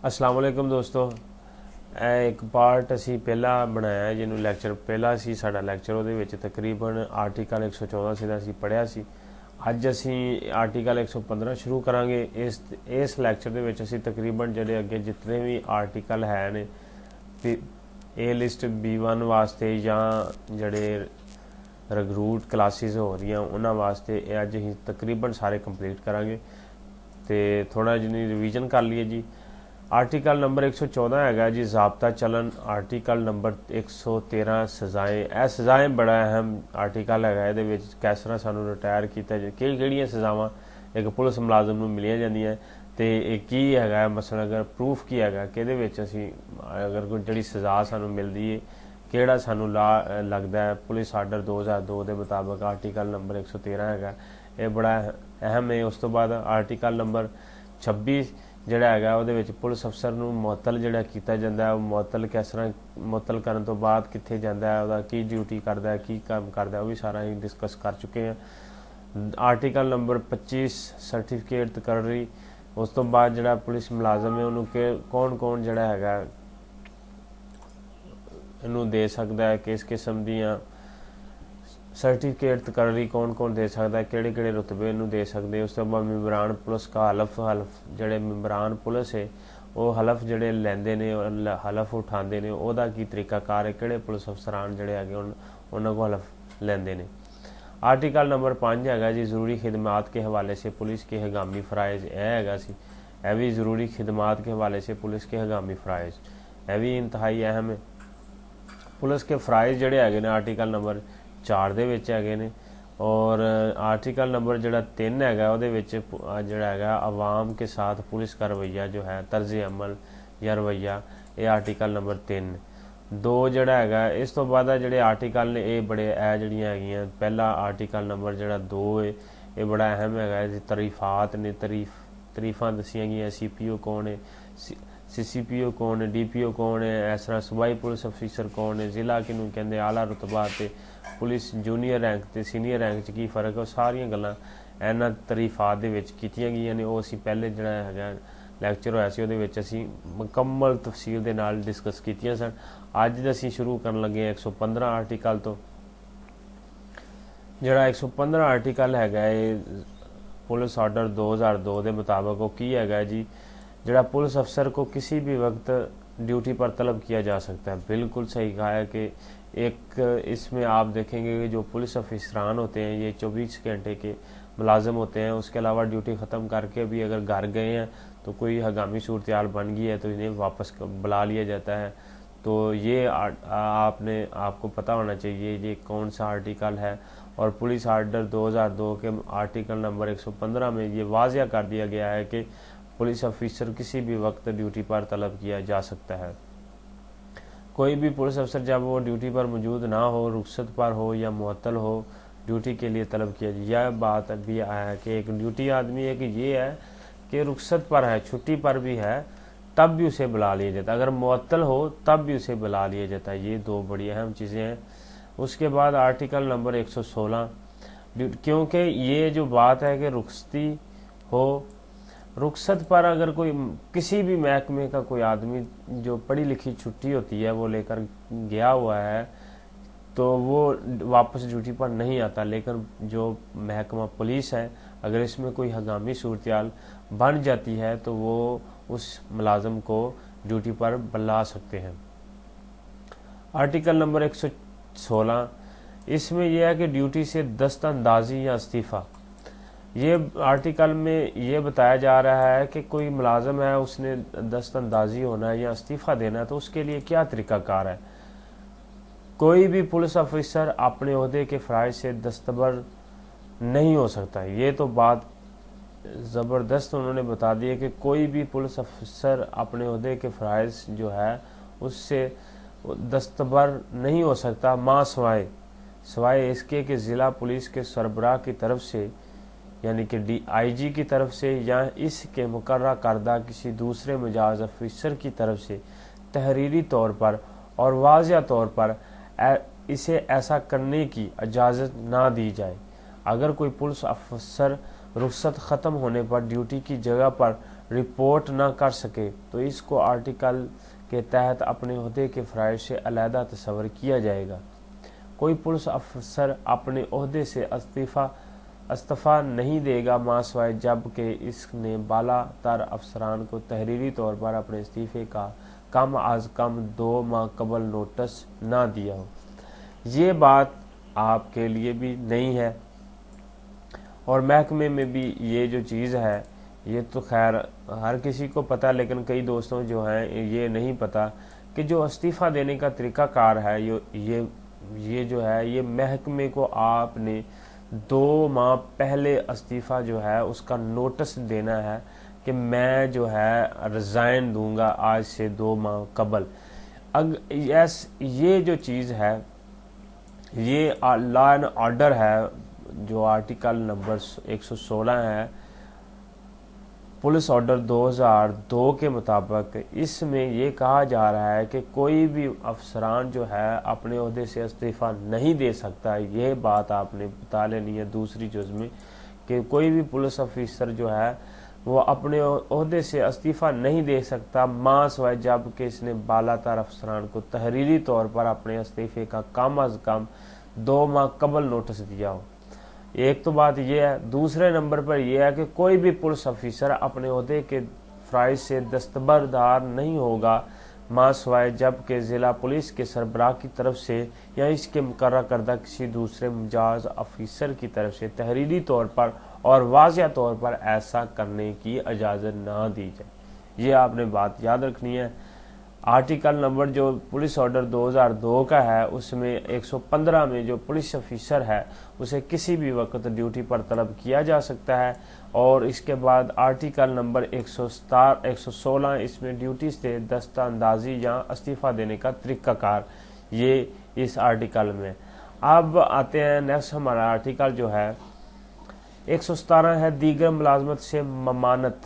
अस्सलाम वालेकुम दोस्तों। एक पार्ट असी पहला बनाया जिन्होंने लैक्चर पहला सी साडा लैक्चर वो तकरीबन आर्टिकल 114 से असी पढ़िया सी। अज असी आर्टिकल 115 शुरू करांगे। इस लैक्चर दे विच असी तकरीबन जिहड़े अगे जितने भी आर्टिकल है ने ए लिस्ट B1 वास्ते या जिहड़े रिक्रूट क्लासिस हो रही उन्होंने वास्ते अज असी तकरीबन सारे कंप्लीट करांगे। तो थोड़ा जिन्नी रिवीजन कर लीए जी। आर्टिकल नंबर 114 है जी ज़ाब्ता चलन। आर्टिकल नंबर 113 सजाएं। यह सजाएं बड़ा अहम आर्टिकल है। ये किस तरह सानू रिटायर किया जाए, कि सजावां एक पुलिस मुलाजम नूं मिलियां जांदियां ते की है मसला अगर प्रूफ की है कि असी अगर कोई जी सज़ा सानू मिलती है किहड़ा सानू ला लगता है पुलिस आर्डर 2002 के मुताबिक आर्टिकल नंबर 113 है। ये बड़ा अहम है। उस तो बाद आर्टिकल नंबर 26 जिहड़ा है उहदे विच पुलिस अफसर नूं मुअत्तल जिहड़ा कीता जांदा है, मुअत्तल किस तरह मुअत्तल करन तो बाद कित्थे जांदा है, उहदा की ड्यूटी करदा है, की काम करदा है, वो भी सारा ही डिस्कस कर चुके हैं। आर्टिकल नंबर 25 सर्टिफिकेट तकर्री। उस तो बाद जिहड़ा पुलिस मुलाजम है उन्होंने कौन कौन जिहड़ा है इनू दे सकता है, किस किस्म दियां सर्टिफिकेट तकर्री कौन कौन दे सकता है, किहड़े किहड़े रुतबे इनू दे सकते। उस तो बाद मेंबरान पुलिस का हलफ जिहड़े मेंबरान पुलिस है वो हलफ जिहड़े लैंदे ने हलफ उठाते हैं उहदा की तरीकाकार है, किहड़े पुलिस अफसरान जिहड़े हैगे उन्हां को हलफ लैंदे ने। आर्टिकल नंबर 5 है जी ज़रूरी खिदमात के हवाले से पुलिस के हंगामी फ़राइज़। यह भी ज़रूरी खिदमात के हवाले से पुलिस के हंगामी फ़राइज़ यह भी इंतहाई अहम है। पुलिस के फ़राइज़ जिहड़े हैगे ने आर्टिकल नंबर 4 दे विच हैगे ने। और आर्टिकल नंबर जिहड़ा 3 है उहदे विच जिहड़ा है अवाम के साथ पुलिस का रवैया जो है तर्ज अमल या रवैया, ये आर्टिकल नंबर 3 2 जिहड़ा है। इस तो बाद जिहड़े आर्टिकल ने ये बड़े जिहड़ियां हैगियां। पहला आर्टिकल नंबर जिहड़ा 2 है ये बड़ा अहम है। तरीफात ने तरीफां दसियां गईयां। CPO कौन है, CCPO कौन है, DPO कौन है, इस तरह सूबाई पुलिस अफिसर कौन है, जिला किनू कहते, आला रुतबा ते पुलिस जूनीयर रैंक ते सीनियर रैंक च की फर्क है, वो सारियां गल्लां इन्हां तरीफात दे विच कीतियां गईयां ने। वो असीं पहले जिहड़ा हैगा लैक्चर होया सी उहदे विच असीं मुकम्मल तफसील दे नाल डिस्कस कीतियां सन। अज असीं शुरू करन लगे 115 आर्टिकल तो। जिहड़ा 115 आर्टिकल हैगा पुलिस आर्डर 2002 के मुताबिक वो की हैगा जी। जिहड़ा पुलिस अफसर को किसी भी वक्त ड्यूटी पर तलब किया जा सकता है। बिल्कुल सही कहा है कि एक इसमें आप देखेंगे कि जो पुलिस अफसरान होते हैं ये 24 घंटे के मुलाजम होते हैं। उसके अलावा ड्यूटी ख़त्म करके भी अगर घर गए हैं तो कोई हंगामी सूरत हाल बन गई है तो इन्हें वापस बुला लिया जाता है। तो ये आपको पता होना चाहिए ये कौन सा आर्टिकल है। और पुलिस आर्डर 2002 के आर्टिकल नंबर 115 में ये वाज़िया कर दिया गया है कि पुलिस ऑफिसर किसी भी वक्त ड्यूटी पर तलब किया जा सकता है। कोई भी पुलिस अफसर जब वो ड्यूटी पर मौजूद ना हो, रुखसत पर हो या मुअत्तल हो, ड्यूटी के लिए तलब किया जाए। यह बात भी है कि एक ड्यूटी आदमी है कि ये है कि रुखसत पर है, छुट्टी पर भी है, तब भी उसे बुला लिया जाता है। अगर मुअत्तल हो तब भी उसे बुला लिया जाता है। ये दो बड़ी अहम चीज़ें हैं। उसके बाद आर्टिकल नंबर 116, क्योंकि ये जो बात है कि रुखसती हो, रुखसत पर अगर कोई किसी भी महकमे का कोई आदमी जो पढ़ी लिखी छुट्टी होती है वो लेकर गया हुआ है तो वो वापस ड्यूटी पर नहीं आता। लेकिन जो महकमा पुलिस है अगर इसमें कोई हंगामी सूरत हाल बन जाती है तो वो उस मुलाजम को ड्यूटी पर बुला सकते हैं। आर्टिकल नंबर 116 इसमें यह है कि ड्यूटी से दस्तअंदाजी या इस्तीफ़ा। ये आर्टिकल में ये बताया जा रहा है कि कोई मुलाजम है उसने दस्तअंदाजी होना है या इस्तीफ़ा देना है तो उसके लिए क्या तरीक़ाकार है। कोई भी पुलिस ऑफिसर अपने ओहदे के फ़राइज़ से दस्तबर नहीं हो सकता। ये तो बात ज़बरदस्त उन्होंने बता दी है कि कोई भी पुलिस अफसर अपने ओहदे के फ़राइज़ जो है उससे दस्तबर नहीं हो सकता माँ सवाए इसके कि ज़िला पुलिस के सरबराह की तरफ से यानी कि DIG की तरफ से या इसके मुकर्रर करदा किसी दूसरे मिजाज अफसर की तरफ से तहरीरी तौर पर और वाज़िया तौर पर इसे ऐसा करने की इजाज़त ना दी जाए। अगर कोई पुलिस अफसर रुखसत ख़त्म होने पर ड्यूटी की जगह पर रिपोर्ट ना कर सके तो इसको आर्टिकल के तहत अपने ओहदे के फ़राइज़ से अलहदा तस्वर किया जाएगा। कोई पुलिस अफसर अपने ओहदे से इस्तीफ़ा नहीं देगा मासवाए जबकि इसने बाला तर अफसरान को तहरीरी तौर पर अपने इस्तीफ़े का कम अज़ कम 2 माह कबल नोटिस ना दिया हो। ये बात आपके लिए भी नहीं है और महकमे में भी ये जो चीज़ है ये तो खैर हर किसी को पता, लेकिन कई दोस्तों जो हैं ये नहीं पता कि जो इस्तीफ़ा देने का तरीक़ाकार है ये जो है ये महकमे को आपने 2 माह पहले इस्तीफ़ा जो है उसका नोटिस देना है कि मैं जो है रिज़ाइन दूंगा आज से 2 माह कबल। ये जो चीज़ है ये लॉ एंड ऑर्डर है जो आर्टिकल नंबर 116 है पुलिस ऑर्डर 2002 के मुताबिक। इसमें ये कहा जा रहा है कि कोई भी अफसरान जो है अपने ओहदे से इस्तीफ़ा नहीं दे सकता। ये बात आपने बता लेनी है दूसरी जुज़ में कि कोई भी पुलिस ऑफिसर जो है वो अपने ओहदे से इस्तीफ़ा नहीं दे सकता मासवाए जबकि इसने बालातर अफसरान को तहरीरी तौर पर अपने इस्तीफ़े का कम अज़ कम 2 माह कबल नोटिस दिया हो। एक तो बात यह है। दूसरे नंबर पर यह है कि कोई भी पुलिस ऑफिसर अपने ओहदे के फ़राइज़ से दस्तबरदार नहीं होगा मासवाए जबकि ज़िला पुलिस के सरबराह की तरफ से या इसके मुकर्रर करदा किसी दूसरे मुजाज ऑफिसर की तरफ से तहरीरी तौर पर और वाज़िया तौर पर ऐसा करने की इजाज़त ना दी जाए। ये आपने बात याद रखनी है। आर्टिकल नंबर जो पुलिस ऑर्डर 2002 का है उसमें 115 में जो पुलिस ऑफिसर है उसे किसी भी वक्त ड्यूटी पर तलब किया जा सकता है। और इसके बाद आर्टिकल नंबर 116 इसमें ड्यूटी से दस्तअंदाजी या इस्तीफ़ा देने का तरीक़ाकार ये इस आर्टिकल में। अब आते हैं नेक्स्ट हमारा आर्टिकल जो है 117 है दीगर मुलाजमत से ममानत।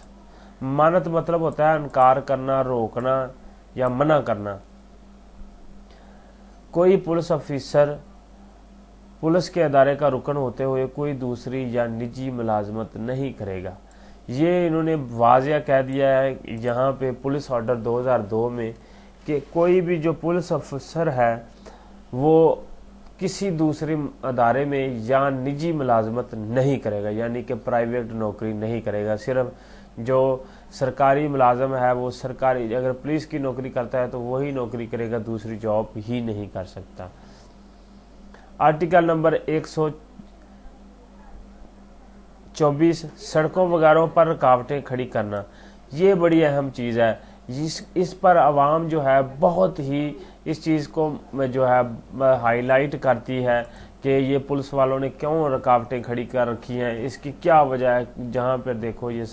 ममानत मतलब होता है इनकार करना, रोकना या मना करना। कोई पुलिस ऑफिसर पुलिस के अदारे का रुकन होते हुए कोई दूसरी या निजी मुलाजमत नहीं करेगा। ये इन्होंने वाज़िया कह दिया है यहाँ पे पुलिस ऑर्डर 2002 में कि कोई भी जो पुलिस ऑफिसर है वो किसी दूसरे अदारे में या निजी मुलाजमत नहीं करेगा, यानी कि प्राइवेट नौकरी नहीं करेगा। सिर्फ जो सरकारी मुलाजम है वो सरकारी, अगर पुलिस की नौकरी करता है तो वही नौकरी करेगा, दूसरी जॉब ही नहीं कर सकता। आर्टिकल नंबर 124 सड़कों वगैरह पर रुकावटें खड़ी करना। ये बड़ी अहम चीज़ है। इस पर आवाम जो है बहुत ही इस चीज़ को जो है हाईलाइट करती है कि ये पुलिस वालों ने क्यों रुकावटें खड़ी कर रखी हैं, इसकी क्या वजह है। जहाँ पर देखो ये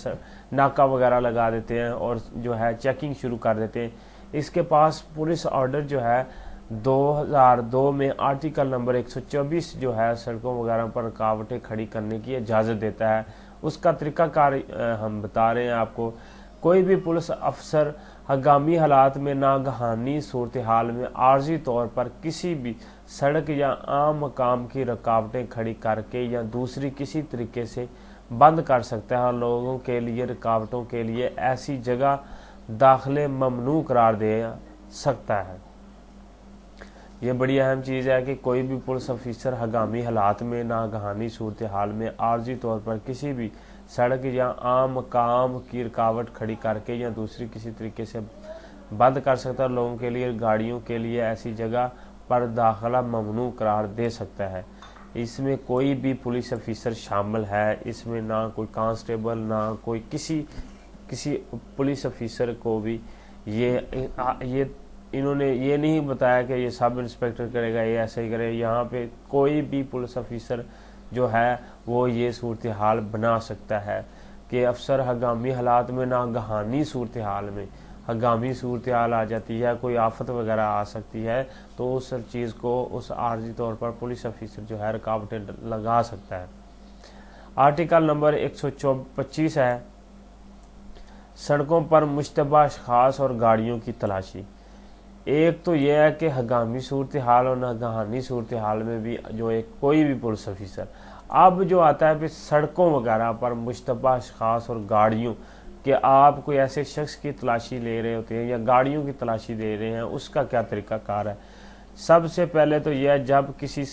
नाका वगैरह लगा देते हैं और जो है चेकिंग शुरू कर देते हैं। इसके पास पुलिस ऑर्डर जो है 2002 में आर्टिकल नंबर 124 जो है सड़कों वगैरह पर रुकावटें खड़ी करने की इजाज़त देता है। उसका तरीक़ाकार हम बता रहे हैं आपको। कोई भी पुलिस अफसर हंगामी हालात में नागहानी सूरत हाल में आर्जी तौर पर किसी भी सड़क या आम मकाम की रुकावटें खड़ी करके या दूसरी किसी तरीके से बंद कर सकता है और लोगों के लिए रुकावटों के लिए ऐसी जगह दाखिले ममनू करार दे सकता है। ये बड़ी अहम चीज़ है कि कोई भी पुलिस ऑफिसर हंगामी हालात में नागहानी सूरत हाल में आर्जी तौर पर किसी भी सड़क या आम काम की रुकावट खड़ी करके या दूसरी किसी तरीके से बंद कर सकता है, लोगों के लिए गाड़ियों के लिए ऐसी जगह पर दाखिला ममनू करार दे सकता है। इसमें कोई भी पुलिस ऑफिसर शामिल है, इसमें ना कोई कांस्टेबल ना कोई किसी पुलिस ऑफिसर को भी ये इन्होंने ये नहीं बताया कि ये सब इंस्पेक्टर करेगा, ये ऐसे ही करेगा। यहाँ पे कोई भी पुलिस ऑफिसर जो है वो ये सूरत हाल बना सकता है कि अफसर हंगामी हालात में नागहानी सूरत हाल में हंगामी सूरत हाल आ जाती है, कोई आफत वगैरह आ सकती है तो उस चीज़ को उस आर्जी तौर पर पुलिस ऑफिसर जो है रुकावटें लगा सकता है। आर्टिकल नंबर 125 है सड़कों पर मुश्तबा अशखास और गाड़ियों की तलाशी। एक तो यह है कि हंगामी सूरत हाल और नागहानी सूरत हाल में भी जो एक कोई भी पुलिस ऑफिसर अब जो आता है फिर सड़कों वगैरह पर मुश्तबा अशखास और गाड़ियों कि आप कोई ऐसे शख्स की तलाशी ले रहे होते हैं या गाड़ियों की तलाशी ले रहे हैं, उसका क्या तरीक़ाकार है। सबसे पहले तो यह, जब किसी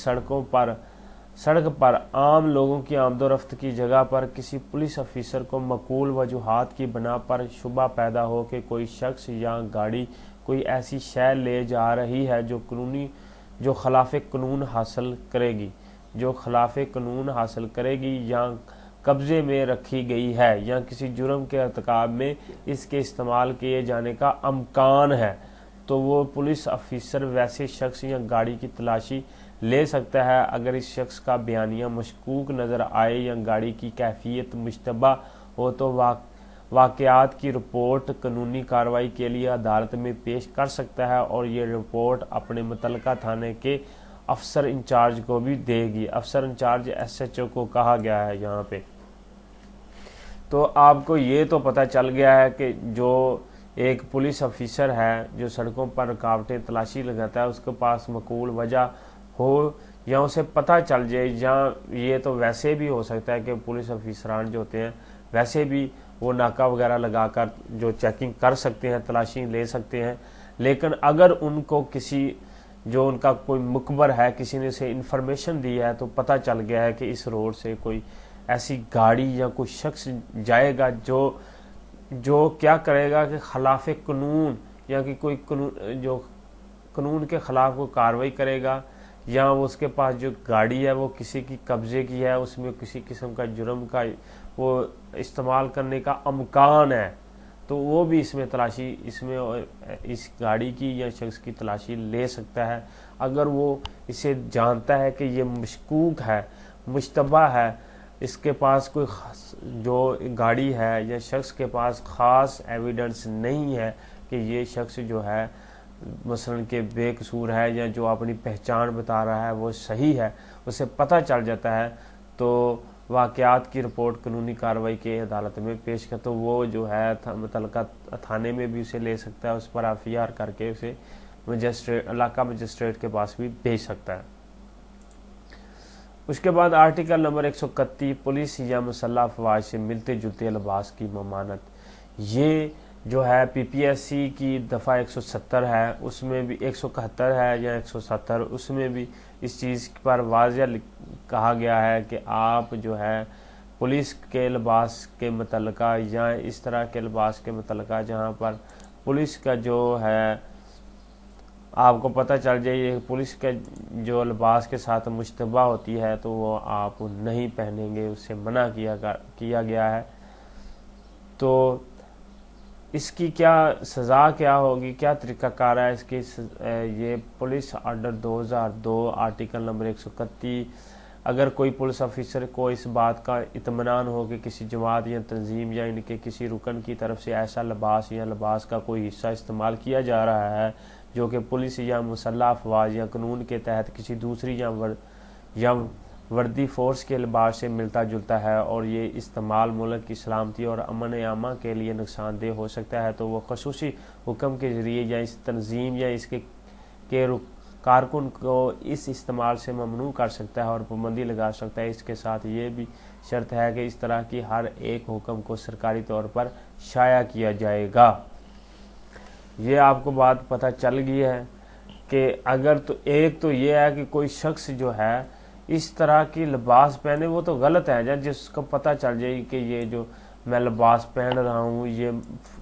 सड़क पर आम लोगों की आमदोरफ्त की जगह पर किसी पुलिस अफसर को मकूल वजूहात की बिना पर शुबा पैदा हो कि कोई शख्स या गाड़ी कोई ऐसी शय ले जा रही है जो खिलाफ कानून हासिल करेगी या कब्जे में रखी गई है या किसी जुर्म के इर्तिकाब में इसके इस्तेमाल किए जाने का अमकान है, तो वो पुलिस अफसर वैसे शख्स या गाड़ी की तलाशी ले सकता है। अगर इस शख्स का बयानिया मशकूक नज़र आए या गाड़ी की कैफियत मुश्तबा हो तो वाक़यात की रिपोर्ट कानूनी कार्रवाई के लिए अदालत में पेश कर सकता है और ये रिपोर्ट अपने मुतल्लिका थाने के अफसर इंचार्ज को भी देगी। अफसर इंचार्ज SHO को कहा गया है यहाँ पे। तो आपको ये तो पता चल गया है कि जो एक पुलिस अफसर है जो सड़कों पर रुकावटें तलाशी लगाता है, उसके पास मकूल वजह हो या उसे पता चल जाए, या ये तो वैसे भी हो सकता है कि पुलिस अफसरान जो होते हैं वैसे भी वो नाका वगैरह लगाकर जो चेकिंग कर सकते हैं, तलाशी ले सकते हैं। लेकिन अगर उनको किसी जो उनका कोई मुखबर है, किसी ने उसे इन्फॉर्मेशन दी है, तो पता चल गया है कि इस रोड से कोई ऐसी गाड़ी या कोई शख्स जाएगा जो क्या करेगा कि खिलाफ कानून या कि कोई कानून के खिलाफ कोई कार्रवाई करेगा, या उसके पास जो गाड़ी है वो किसी की कब्जे की है, उसमें किसी किस्म का जुर्म का वो इस्तेमाल करने का अमकान है, तो वो भी इसमें इस गाड़ी की या शख्स की तलाशी ले सकता है। अगर वो इसे जानता है कि ये मशकूक है, मुश्तबा है, इसके पास कोई जो गाड़ी है या शख्स के पास ख़ास एविडेंस नहीं है कि ये शख्स जो है मसलन के बेकसूर है या जो अपनी पहचान बता रहा है वो सही है, उसे पता चल जाता है, तो वाक़यात की रिपोर्ट कानूनी कार्रवाई के अदालत में पेश कर, तो वो जो है मुतल्लिका थाने में भी उसे ले सकता है, उस पर FIR करके उसे इलाका मजिस्ट्रेट के पास भी भेज सकता है। उसके बाद आर्टिकल नंबर 131 पुलिस या मुसल्लह अफवाज से मिलते जुलते लिबास की ममानत। ये जो है PPSC की दफ़ा 170 है, उसमें भी 171 है या 170, उसमें भी इस चीज़ पर वाज़ेह कहा गया है कि आप जो है पुलिस के लिबास के मुतल्लिका या इस तरह के लिबास के मुतल्लिका जहाँ पर पुलिस का जो है आपको पता चल जाए पुलिस के जो लिबास के साथ मुश्तबा होती है, तो वो आप नहीं पहनेंगे, उससे मना किया गया है। तो इसकी क्या सज़ा क्या होगी, क्या तरीक़ाकार है इसकी? ये पुलिस आर्डर 2002 आर्टिकल नंबर 131, अगर कोई पुलिस अफसर को इस बात का इत्मीनान हो कि किसी जमात या तंजीम या इनके किसी रुकन की तरफ से ऐसा लिबास या लिबास का कोई हिस्सा इस्तेमाल किया जा रहा है जो कि पुलिस या मुसल्लह अफवाज या कानून के तहत किसी दूसरी या वर्दी फ़ोर्स के लिबास से मिलता जुलता है और ये इस्तेमाल मुल्क की सलामती और अमन आमा के लिए नुकसानदेह हो सकता है, तो वह ख़ुसूसी हुक्म के ज़रिए या इस तंजीम या इसके कारकुन को इस इस्तेमाल से ममनू कर सकता है और पाबंदी लगा सकता है। इसके साथ ये भी शर्त है कि इस तरह की हर एक हुक्म को सरकारी तौर पर शाया किया जाएगा। ये आपको बात पता चल गई है कि अगर तो एक तो ये है कि कोई शख्स जो है इस तरह की लिबास पहने, वो तो गलत है। जब जिसको पता चल जाए कि ये जो मैं लिबास पहन रहा हूँ ये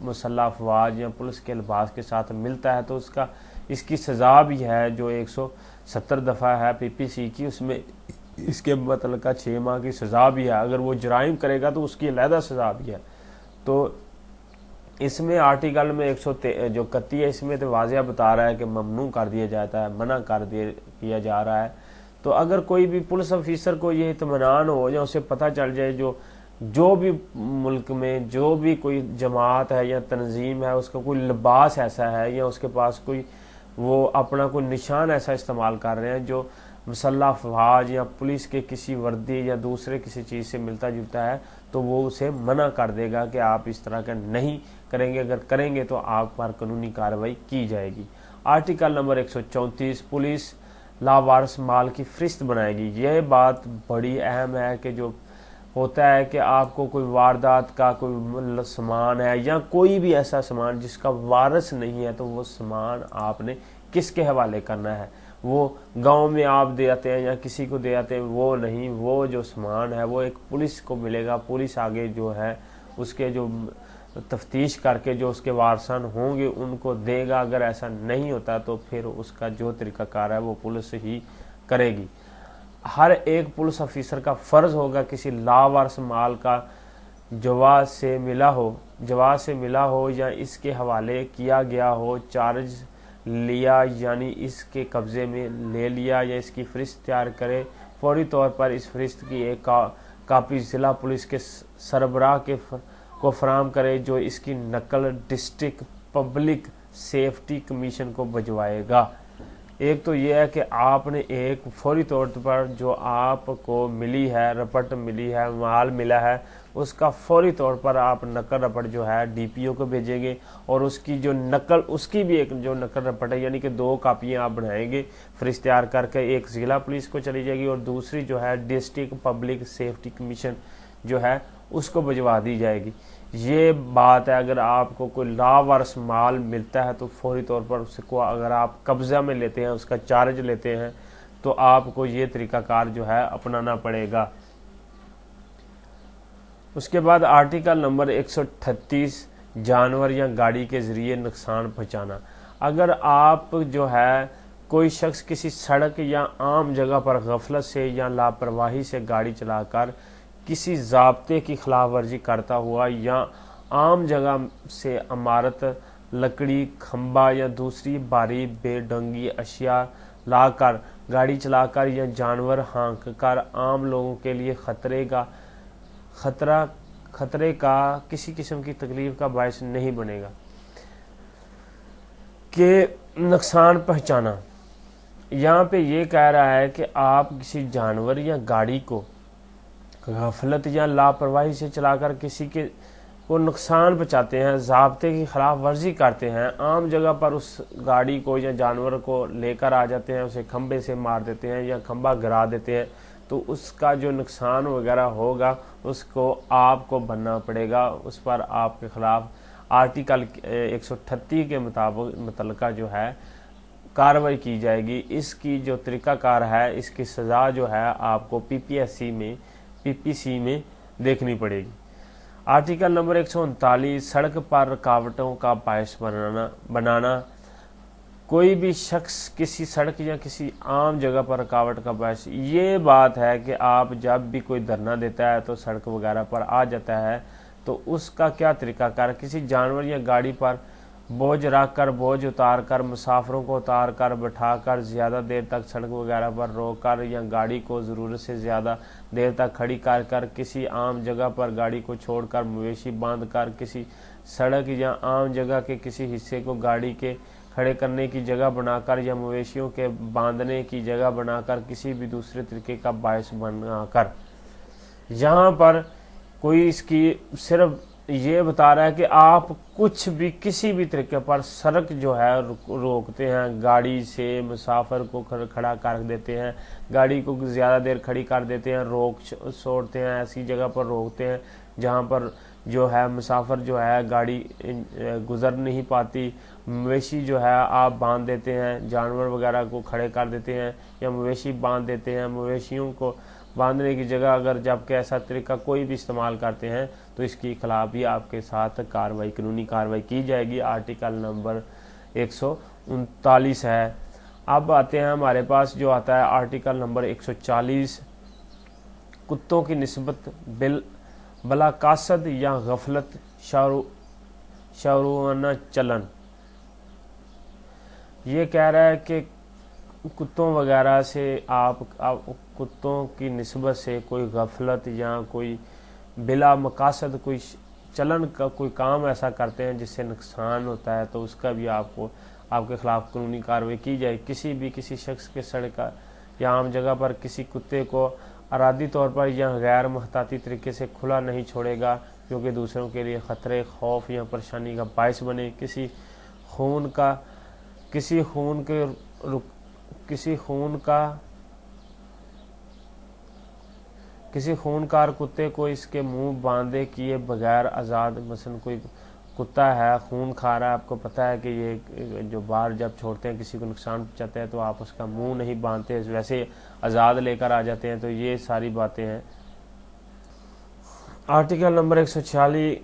मुसल्लह अफवाज या पुलिस के लिबास के साथ मिलता है, तो इसकी सज़ा भी है जो 170 दफ़ा है PPC की, उसमें इसके मतलब 6 माह की सज़ा भी है। अगर वो जराइम करेगा तो उसकी अलहदा सज़ा भी है। तो इसमें आर्टिकल में 131 है, इसमें तो वाज़ेह बता रहा है कि ममनू कर दिया जाता है, मना किया जा रहा है। तो अगर कोई भी पुलिस अफसर को ये इत्मीनान हो या उसे पता चल जाए जो भी मुल्क में जो भी कोई जमात है या तंजीम है उसका कोई लिबास ऐसा है या उसके पास कोई वो अपना कोई निशान ऐसा इस्तेमाल कर रहे हैं जो मुसल्लह अफवाज या पुलिस के किसी वर्दी या दूसरे किसी चीज़ से मिलता जुलता है, तो वो उसे मना कर देगा कि आप इस तरह का नहीं करेंगे, अगर करेंगे तो आप पर कानूनी कार्रवाई की जाएगी। आर्टिकल नंबर 134 पुलिस लावारिस माल की फ़हरिस्त बनाएगी। यह बात बड़ी अहम है कि जो होता है कि आपको कोई वारदात का कोई सामान है या कोई भी ऐसा सामान जिसका वारिस नहीं है, तो वो सामान आपने किसके हवाले करना है? वो गांव में आप दे आते हैं या किसी को दे आते हैं, वो नहीं, वो जो सामान है वो एक पुलिस को मिलेगा। पुलिस आगे जो है उसके जो तफ्तीश करके जो उसके वारसान होंगे उनको देगा। अगर ऐसा नहीं होता तो फिर उसका जो तरीकाकार है वो पुलिस ही करेगी। हर एक पुलिस ऑफिसर का फर्ज होगा किसी लावारिस माल का जवाब से मिला हो या इसके हवाले किया गया हो, चार्ज लिया यानी इसके कब्जे में ले लिया या इसकी फहरिस्त तैयार करे, फौरी तौर पर इस फहरिस्त की एक कापी जिला पुलिस के सरबराह को फराहम करे, जो इसकी नकल डिस्ट्रिक्ट पब्लिक सेफ्टी कमीशन को भिजवाएगा। एक तो यह है कि आपने एक फौरी तौर पर जो आपको मिली है, रपट मिली है, माल मिला है, उसका फौरी तौर पर आप नकल रपट जो है डीपीओ को भेजेंगे और उसकी जो नकल, उसकी भी एक जो नकल रपट है यानी कि 2 कापियां आप बनाएंगे फहरिस्त तैयार करके, एक जिला पुलिस को चली जाएगी और दूसरी जो है डिस्ट्रिक्ट पब्लिक सेफ्टी कमीशन जो है उसको भिजवा दी जाएगी। ये बात है, अगर आपको कोई लावारिस माल मिलता है तो फौरी तौर पर उसको अगर आप कब्जा में लेते हैं, उसका चार्ज लेते हैं, तो आपको ये तरीकाकार जो है अपनाना पड़ेगा। उसके बाद आर्टिकल नंबर 138 जानवर या गाड़ी के जरिए नुकसान पहुंचाना। अगर आप जो है कोई शख्स किसी सड़क या आम जगह पर गफलत से या लापरवाही से गाड़ी चलाकर किसी ज़ाब्ते की खिलाफ वर्जी करता हुआ या आम जगह से इमारत, लकड़ी, खंबा या दूसरी भारी बेढंगी अशिया लाकर गाड़ी चलाकर या जानवर हाँक कर आम लोगों के लिए खतरे का किसी किस्म की तकलीफ का बायस नहीं बनेगा। कि नुकसान पहुंचाना, यहाँ पे ये कह रहा है कि आप किसी जानवर या गाड़ी को गफलत या लापरवाही से चलाकर किसी के को नुकसान पहुंचाते हैं, ज़ाब्ते की खिलाफ वर्जी करते हैं, आम जगह पर उस गाड़ी को या जानवर को लेकर आ जाते हैं, उसे खंबे से मार देते हैं या खंबा गिरा देते हैं, तो उसका जो नुकसान वगैरह होगा उसको आपको भरना पड़ेगा। उस पर आपके खिलाफ आर्टिकल 138 के मुताबिक जो है कार्रवाई की जाएगी। इसकी जो तरीकाकार है, इसकी सज़ा जो है आपको पीपीसी में देखनी पड़ेगी। आर्टिकल नंबर 139 सड़क पर रुकावटों का बायस बनाना। कोई भी शख्स किसी सड़क या किसी आम जगह पर रुकावट का बायस, ये बात है कि आप जब भी कोई धरना देता है तो सड़क वगैरह पर आ जाता है, तो उसका क्या तरीकाकार, किसी जानवर या गाड़ी पर बोझ रख कर, बोझ उतार कर, मुसाफिरों को उतार कर, बैठा कर, ज़्यादा देर तक सड़क वगैरह पर रोक कर या गाड़ी को ज़रूरत से ज़्यादा देर तक खड़ी कर किसी आम जगह पर गाड़ी को छोड़कर मवेशी बांध कर किसी सड़क या आम जगह के किसी हिस्से को गाड़ी के खड़े करने की जगह बनाकर या मवेशियों के बांधने की जगह बनाकर किसी भी दूसरे तरीके का बायस बनाकर। यहाँ पर कोई इसकी सिर्फ ये बता रहा है कि आप कुछ भी किसी भी तरीके पर सड़क जो है रोकते हैं, गाड़ी से मुसाफिर को खड़ा कर देते हैं, गाड़ी को ज़्यादा देर खड़ी कर देते हैं, रोक छोड़ते हैं, ऐसी जगह पर रोकते हैं जहां पर जो है मुसाफिर जो है गाड़ी गुजर नहीं पाती, मवेशी जो है आप बांध देते हैं, जानवर वगैरह को खड़े कर देते हैं या मवेशी बांध देते हैं, मवेशियों को बांधने की जगह अगर जबकि ऐसा तरीका कोई भी इस्तेमाल करते हैं तो इसके खिलाफ भी आपके साथ कानूनी कार्रवाई की जाएगी। आर्टिकल नंबर 139 है। अब आते हैं हमारे पास जो आता है आर्टिकल नंबर 140 कुत्तों की निस्बत बलाकासद या गफलत शाहरुआना चलन। ये कह रहा है कि कुत्तों वगैरह से आप कुत्तों की निस्बत से कोई गफलत या कोई बिला मकासद कोई चलन का कोई काम ऐसा करते हैं जिससे नुकसान होता है, तो उसका भी आपके खिलाफ कानूनी कार्रवाई की जाए। किसी शख्स के सड़क या आम जगह पर किसी कुत्ते को अरादी तौर पर या गैर मुहताती तरीके से खुला नहीं छोड़ेगा क्योंकि दूसरों के लिए खतरे, खौफ या परेशानी का बायस बने। किसी किसी खूनकार कुत्ते को इसके मुंह बांधे किए बगैर आज़ाद, मसलन कोई कुत्ता है खून खा रहा है, आपको पता है कि ये जो बाहर जब छोड़ते हैं किसी को नुकसान पहुंचाते हैं तो आप उसका मुंह नहीं बांधते, वैसे आज़ाद लेकर आ जाते हैं। तो ये सारी बातें हैं। आर्टिकल नंबर 146,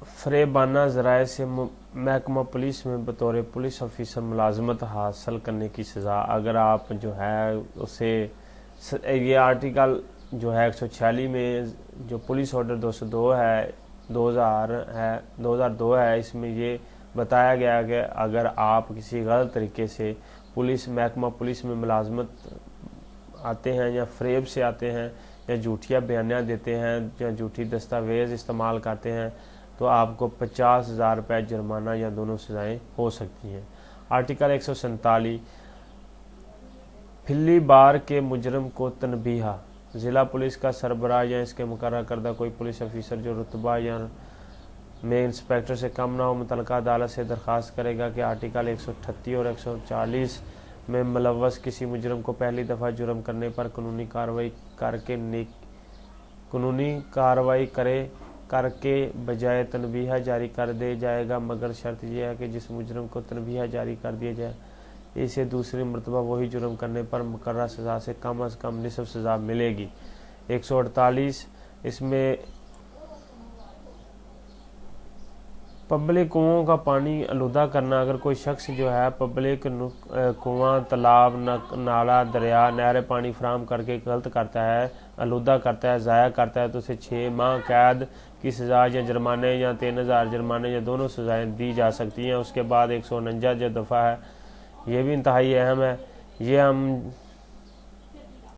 फरेबाना ज़राए से महकमा पुलिस में बतौर पुलिस ऑफिसर मुलाजमत हासिल करने की सज़ा। अगर आप जो है उसे, ये आर्टिकल जो है 146 में जो पुलिस ऑर्डर 202 है 2002 है, इसमें ये बताया गया कि अगर आप किसी गलत तरीके से पुलिस महकमा पुलिस में मुलाजमत आते हैं या फ्रेब से आते हैं या झूठिया बयानियाँ देते हैं या झूठी दस्तावेज़ इस्तेमाल करते हैं तो आपको 50,000 रुपये जुर्माना या दोनों सज़ाएँ हो सकती हैं। आर्टिकल 147, फिल्ली बार के मुजरम को तनबीहा। ज़िला पुलिस का सरबराह या इसके मुकर्रर करदा कोई पुलिस ऑफिसर जो रुतबा या में इंस्पेक्टर से कम ना हो, मुतलका अदालत से दरख्वास्त करेगा कि आर्टिकल 138 और 140 में मुलव्वस किसी मुजरम को पहली दफ़ा जुर्म करने पर कानूनी कार्रवाई करके बजाय तनबीहा जारी कर दे जाएगा, मगर शर्त यह है कि जिस मुजरम को तनबीहा जारी कर दिया जाए इसे दूसरी मरतबा वही जुर्म करने पर मुकर्रर सज़ा से कम अज़ कम निसफ सज़ा मिलेगी। 148, इसमें पब्लिक कुओं का पानी आलूदा करना। अगर कोई शख्स जो है पब्लिक कुआं, तालाब, नाला, दरिया, नहर पानी फराहम करके गलत करता है, आलूदा करता है, ज़ाया करता है तो उसे 6 माह कैद की सज़ा या जुर्माने या 3,000 जुर्माने या दोनों सज़ाएँ दी जा सकती हैं। उसके बाद 149 जो दफ़ा है, ये भी इंतहाई अहम है, ये हम